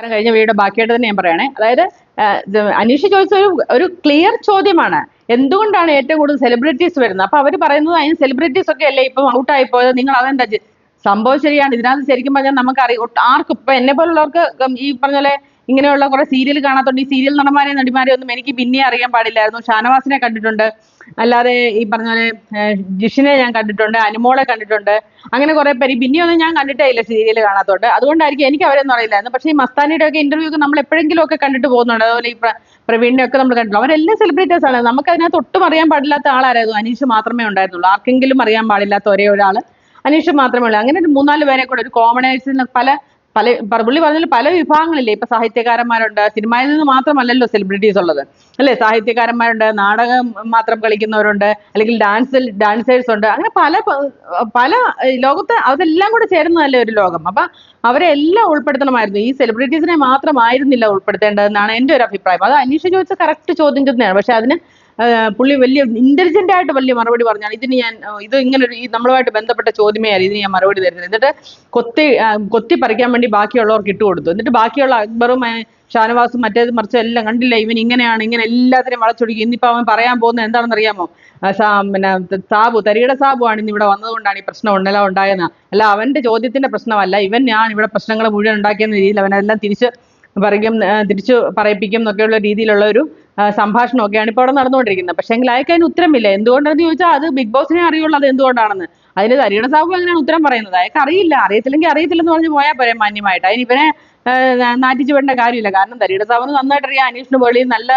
കഴിഞ്ഞ വീഡിയോ ബാക്കിയായിട്ട് തന്നെ ഞാൻ പറയണേ. അതായത് അനീഷ് ചോദിച്ച ഒരു ക്ലിയർ ചോദ്യമാണ്, എന്തുകൊണ്ടാണ് ഏറ്റവും കൂടുതൽ സെലിബ്രിറ്റീസ് വരുന്നത്? അപ്പൊ അവർ പറയുന്നത് അതിന് സെലിബ്രിറ്റീസ് ഒക്കെ അല്ലേ ഇപ്പം ഔട്ടായി പോയത്, നിങ്ങൾ അതെന്താ സംഭവം ശരിയാണ്. ഇതിനകത്ത് ശരിക്കും പറഞ്ഞാൽ നമുക്കറിയാം ആർക്കും ഇപ്പൊ എന്നെ പോലുള്ളവർക്ക് ഈ പറഞ്ഞ പോലെ ഇങ്ങനെയുള്ള കുറെ സീരിയൽ കാണാത്തോണ്ട് ഈ സീരിയൽ നടന്മാരെയും നടിമാരെയും ഒന്നും എനിക്ക് പിന്നെ അറിയാൻ പാടില്ലായിരുന്നു. ഷാനവാസിനെ കണ്ടിട്ടുണ്ട്, അല്ലാതെ ഈ പറഞ്ഞ പോലെ ജിഷിനെ ഞാൻ കണ്ടിട്ടുണ്ട്, അനുമോളെ കണ്ടിട്ടുണ്ട്, അങ്ങനെ കുറെ പേര്. പിന്നെയൊന്നും ഞാൻ കണ്ടിട്ടേ ഇല്ല സീരിയൽ കാണാത്തോണ്ട്, അതുകൊണ്ടായിരിക്കും എനിക്ക് അവരൊന്നും അറിയില്ലായിരുന്നു. പക്ഷേ ഈ മസ്താനിയുടെ ഒക്കെ ഇന്റർവ്യൂ ഒക്കെ നമ്മൾ എപ്പോഴെങ്കിലും ഒക്കെ കണ്ടിട്ട് പോകുന്നുണ്ട്. അതുപോലെ ഈ പ്രവീണിനെ ഒക്കെ നമ്മൾ കണ്ടിട്ടുണ്ട്. അവരെല്ലാം സെലിബ്രിറ്റീസ് ആണ്. നമുക്ക് അതിനകത്ത് ഒട്ടും അറിയാൻ പാടില്ലാത്ത ആളായിരുന്നു അനീഷ് മാത്രമേ ഉണ്ടായിരുന്നുള്ളൂ. ആർക്കെങ്കിലും അറിയാൻ പാടില്ലാത്ത ഒരേ ഒരാൾ അനീഷ് മാത്രമേ ഉള്ളൂ. അങ്ങനെ ഒരു 3-4 പേരെ കൂടെ ഒരു കോമണേഴ്സിന് പല പുള്ളി പറഞ്ഞാൽ പല വിഭാഗങ്ങളില്ലേ. ഇപ്പൊ സാഹിത്യകാരന്മാരുണ്ട്, സിനിമയിൽ നിന്ന് മാത്രമല്ലല്ലോ സെലിബ്രിറ്റീസ് ഉള്ളത് അല്ലെ. സാഹിത്യകാരന്മാരുണ്ട്, നാടകം മാത്രം കളിക്കുന്നവരുണ്ട്, അല്ലെങ്കിൽ ഡാൻസേഴ്സ് ഉണ്ട്. അങ്ങനെ പല ലോകത്ത് അതെല്ലാം കൂടെ ചേരുന്നതല്ലേ ഒരു ലോകം. അപ്പൊ അവരെ എല്ലാം ഉൾപ്പെടുത്തണമായിരുന്നു. ഈ സെലിബ്രിറ്റീസിനെ മാത്രമായിരുന്നില്ല ഉൾപ്പെടുത്തേണ്ടതെന്നാണ് എൻ്റെ ഒരു അഭിപ്രായം. അത് അനീഷ് ചോദിച്ച കറക്റ്റ് ചോദ്യം തന്നെയാണ്. പക്ഷെ അതിന് പുള്ളി വലിയ ഇന്റലിജന്റ് ആയിട്ട് വലിയ മറുപടി പറഞ്ഞാണ്. ഇത് ഇങ്ങനൊരു ഈ നമ്മളുമായിട്ട് ബന്ധപ്പെട്ട ചോദ്യമേ അല്ല, ഇതിന് ഞാൻ മറുപടി തരുന്നത്. എന്നിട്ട് കൊത്തി പറിക്കാൻ വേണ്ടി ബാക്കിയുള്ളവർക്ക് ഇട്ടുകൊടുത്തു. എന്നിട്ട് ബാക്കിയുള്ള അക്ബറും ഷാനവാസും മറ്റേത് മറിച്ചും എല്ലാം കണ്ടില്ല, ഇവൻ ഇങ്ങനെയാണ്, ഇങ്ങനെ എല്ലാത്തിനും വളച്ചൊടുക്കി. ഇന്നിപ്പോ അവൻ പറയാൻ പോകുന്നത് എന്താണെന്ന് അറിയാമോ? പിന്നെ തരിയുടെ സാബു ആണ് ഇന്ന് ഇവിടെ വന്നതുകൊണ്ടാണ് ഈ പ്രശ്നം എല്ലാം ഉണ്ടായെന്ന്. അല്ല, അവന്റെ ചോദ്യത്തിന്റെ പ്രശ്നമല്ല, ഞാൻ ഇവിടെ പ്രശ്നങ്ങൾ മുഴുവൻ ഉണ്ടാക്കിയെന്ന രീതിയിൽ അവനെല്ലാം തിരിച്ചു പറയിപ്പിക്കും എന്നൊക്കെയുള്ള രീതിയിലുള്ള ഒരു സംഭാഷണമൊക്കെയാണ് ഇപ്പോൾ അവിടെ നടന്നുകൊണ്ടിരിക്കുന്നത്. പക്ഷേ എങ്കിൽ അയക്ക് അതിന് ഉത്തരമില്ല. എന്തുകൊണ്ടാണെന്ന് ചോദിച്ചാൽ അത് ബിഗ് ബോസിനെ അറിയുള്ളൂ അത് എന്തുകൊണ്ടാണെന്ന്. അതിന് തരിയുടെ സാബു അങ്ങനെയാണ് ഉത്തരം പറയുന്നത്. അയാൾക്ക് അറിയില്ല, അറിയത്തില്ലെങ്കിൽ അറിയത്തില്ലെന്ന് പറഞ്ഞ് പോയാൽ പോരെ മാന്യമായിട്ട്. അതിന് ഇവനെ നാറ്റിച്ചു വിടേണ്ട കാര്യമില്ല. കാരണം തരിയുടെ സാബുന് നന്നായിട്ട് അറിയാം അനീഷിന് വെളിയിൽ നല്ല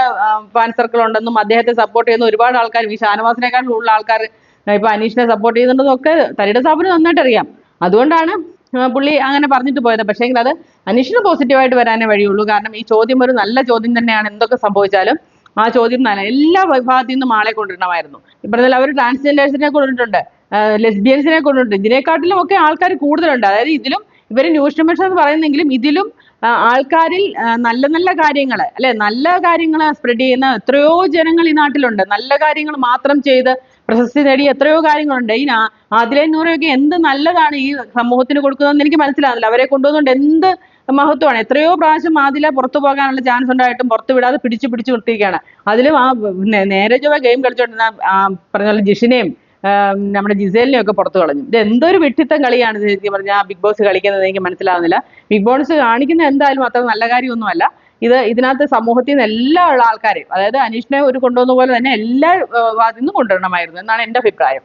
ഫാൻ സർക്കിൾ ഉണ്ടെന്നും അദ്ദേഹത്തെ സപ്പോർട്ട് ചെയ്യുന്ന ഒരുപാട് ആൾക്കാർ, ഈ ഷാനവാസിനേക്കാൾ ഉള്ള ആൾക്കാർ ഇപ്പൊ അനീഷിനെ സപ്പോർട്ട് ചെയ്യുന്നുണ്ടെന്നും ഒക്കെ തരിയുടെ സാബുന് നന്നായിട്ട് അറിയാം. അതുകൊണ്ടാണ് പുള്ളി അങ്ങനെ പറഞ്ഞിട്ട് പോയത്. പക്ഷേ എങ്കിൽ അത് അനീഷിന് പോസിറ്റീവായിട്ട് വരാനേ വഴിയുള്ളൂ. കാരണം ഈ ചോദ്യം ഒരു നല്ല ചോദ്യം തന്നെയാണ്. എന്തൊക്കെ സംഭവിച്ചാലും ആ ചോദ്യം നല്ല എല്ലാ വിഭാഗത്തിൽ നിന്നും ആളെ കൊണ്ടിടണമായിരുന്നു. ഇപ്പോഴത്തെ അവർ ട്രാൻസ്ജെൻഡേഴ്സിനെ കൊണ്ടിട്ടുണ്ട്, ലെസ്ബിയൻസിനെ കൊണ്ടിട്ടുണ്ട്. ഇതിനെക്കാട്ടിലും ഒക്കെ ആൾക്കാർ കൂടുതലുണ്ട്. അതായത് ഇതിലും ഇവര് ന്യൂസ് കമ്മീഷൻ എന്ന് പറയുന്നെങ്കിലും ഇതിലും ആൾക്കാരിൽ നല്ല നല്ല കാര്യങ്ങൾ അല്ലെ, നല്ല കാര്യങ്ങൾ സ്പ്രെഡ് ചെയ്യുന്ന എത്രയോ ജനങ്ങൾ ഈ നാട്ടിലുണ്ട്. നല്ല കാര്യങ്ങൾ മാത്രം ചെയ്ത് പ്രശസ്തി നേടിയ എത്രയോ കാര്യങ്ങളുണ്ട്. ഈ ആദിലെ നൂറയൊക്കെ എന്ത് നല്ലതാണ് ഈ സമൂഹത്തിന് കൊടുക്കുന്നതെന്ന് എനിക്ക് മനസ്സിലാകുന്നില്ല. അവരെ കൊണ്ടുവന്നുകൊണ്ട് എന്ത് മഹത്വമാണ്. എത്രയോ പ്രാവശ്യം ആദില പുറത്തു പോകാനുള്ള ചാൻസ് ഉണ്ടായിട്ടും പുറത്തു വിടാതെ പിടിച്ചു നിർത്തിയിരിക്കുകയാണ്. അതിലും നേരെ ചൊവ്വ ഗെയിം കളിച്ചോണ്ടിരുന്ന പറഞ്ഞ പോലെ ജിഷിനെയും നമ്മുടെ ജിസേലിനെയും ഒക്കെ പുറത്തു കളഞ്ഞു. ഇത് എന്തൊരു വിഡ്ഢിത്തം കളിയാണ് ശരിക്കും പറഞ്ഞാൽ ബിഗ് ബോസ് കളിക്കുന്നത് എനിക്ക് മനസ്സിലാവുന്നില്ല. ബിഗ് ബോസ് കാണിക്കുന്ന എന്തായാലും അത്ര നല്ല കാര്യമൊന്നുമല്ല. ഇതിനകത്ത് സമൂഹത്തിൽ നിന്ന് എല്ലാ ഉള്ള ആൾക്കാരെയും, അതായത് അനീഷിനെ ഒരു കൊണ്ടുവന്ന പോലെ തന്നെ എല്ലാ ഭാഗത്തു നിന്നും കൊണ്ടുവരണമായിരുന്നു എന്നാണ് എൻ്റെ അഭിപ്രായം.